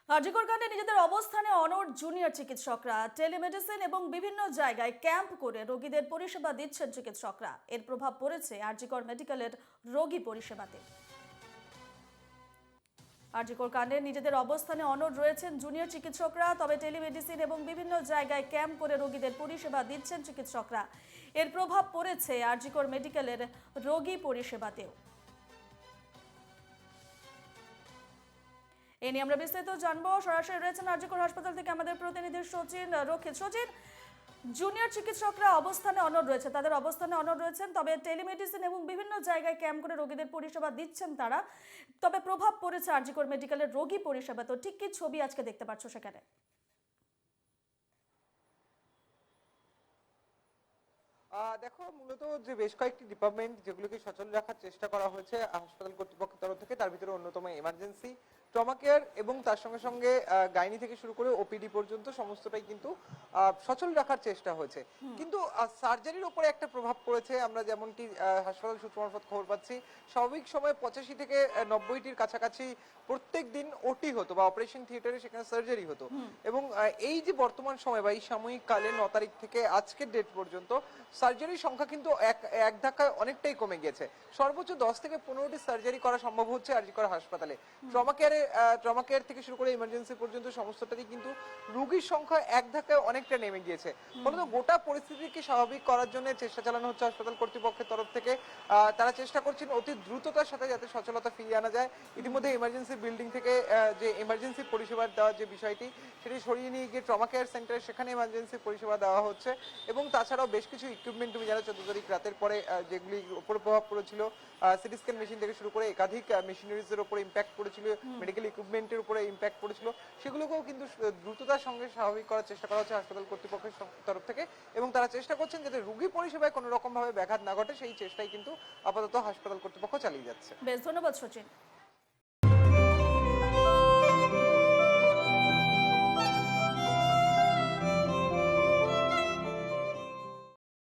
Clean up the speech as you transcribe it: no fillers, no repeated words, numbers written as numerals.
আরজিকর কাণ্ডে নিজেদের অবস্থানে অনড় জুনিয়র চিকিৎসকরা টেলিমেডিসিন এবং বিভিন্ন জায়গায় ক্যাম্প করে রোগীদের পরিষেবা দিচ্ছেন চিকিৎসকরা। এর প্রভাব পড়েছে আরজিকর মেডিকেলের রোগী পরিষেবাতে। আরজিকর কাণ্ডে নিজেদের অবস্থানে অনড় রয়েছেন জুনিয়র চিকিৎসকরা, তবে টেলিমেডিসিন এবং বিভিন্ন জায়গায় ক্যাম্প করে রোগীদের পরিষেবা দিচ্ছেন চিকিৎসকরা। এর প্রভাব পড়েছে আরজিকর মেডিকেলের রোগী পরিষেবাতেও। এ নিয়ে আমরা বিস্তারিত জানবো। সরাসরি রয়েছেন আরজিকর হাসপাতাল থেকে আমাদের প্রতিনিধি সচিন রক্ষিত। সচিন, জুনিয়র চিকিৎসকরা অবস্থানে অনড় রয়েছে, তাদের অবস্থানে অনড় রয়েছেন, তবে টেলিমেডিসিন এবং বিভিন্ন জায়গায় ক্যাম্প করে রোগীদের পরিষেবা দিচ্ছেন তারা, তবে প্রভাব পড়েছে আরজিকর মেডিকেলের রোগী পরিষেবা। তো ঠিক কি ছবি আজকে দেখতে পাচ্ছ সেখানে? দেখো, মূলত যে বেশ কয়েকটি ডিপার্টমেন্ট যেগুলোকে সচল রাখার চেষ্টা করা হয়েছে হাসপাতাল কর্তৃপক্ষের তরফ থেকে, তার ভিতরে অন্যতম এমার্জেন্সি, ট্রমা কেয়ার এবং তার সঙ্গে সঙ্গে গাইনি থেকে শুরু করে ওপিডি পর্যন্ত সমস্তটাই কিন্তু সচল রাখার চেষ্টা হয়েছে। কিন্তু সার্জারির উপরে একটা প্রভাব পড়েছে। আমরা যেমনটি হাসপাতাল সূত্র মারফত খবর পাচ্ছি, স্বাভাবিক সময় 85 থেকে 90টির কাছাকাছি প্রত্যেক দিন ওটি হতো বা অপারেশন থিয়েটারে সেখানে সার্জারি হতো। এবং এই যে বর্তমান সময় বা এই সাময়িক কালে 9 তারিখ থেকে আজকের ডেট পর্যন্ত সার্জারির সংখ্যা কিন্তু এক ধাক্কায় অনেকটাই কমে গিয়েছে। সর্বোচ্চ 10 থেকে 15টি সার্জারি করা সম্ভব হচ্ছে আরজিকর হাসপাতালে। ট্রমা কেয়ার থেকে শুরু করে ইমার্জেন্সি পর্যন্ত সমস্তটাই কিন্তু রোগীর সংখ্যা এক ধাক্কায় অনেকটা নেমে গিয়েছে। ফলত গোটা পরিস্থিতিকে স্বাভাবিক করার জন্য চেষ্টা চালানো হচ্ছে হাসপাতাল কর্তৃপক্ষের তরফ থেকে। তারা চেষ্টা করছেন অতি দ্রুততার সাথে যাতে সচলতা ফিরিয়ে আনা যায়। ইতিমধ্যে ইমার্জেন্সি বিল্ডিং থেকে যে ইমার্জেন্সি পরিষেবা দেওয়ার যে বিষয়টি সেটি সরিয়ে নিয়ে গিয়ে ট্রমা কেয়ার সেন্টারে সেখানে ইমার্জেন্সি পরিষেবা দেওয়া হচ্ছে। এবং তাছাড়াও বেশ কিছু ইকুইপমেন্ট, তুমি জানো 14 তারিখ রাতের পরে যেগুলি উপর প্রভাব পড়েছিল, সিটি স্ক্যান মেশিন থেকে শুরু করে একাধিক মেশিনারিজের উপরে ইম্প্যাক্ট পড়েছিল, মেডিকেল ইকুইপমেন্টের উপরে ইম্প্যাক্ট পড়েছিল, সেগুলোকেও কিন্তু দ্রুততার সঙ্গে স্বাভাবিক করার চেষ্টা করা হচ্ছে হাসপাতাল কর্তৃপক্ষের তরফ থেকে। এবং তারা চেষ্টা করছেন যাতে রোগী পরিষেবায় কোনো রকম ভাবে ব্যাঘাত না ঘটে, সেই চেষ্টাই কিন্তু আপাতত হাসপাতাল কর্তৃপক্ষ চালিয়ে যাচ্ছে। বেশ, ধন্যবাদ সচিন।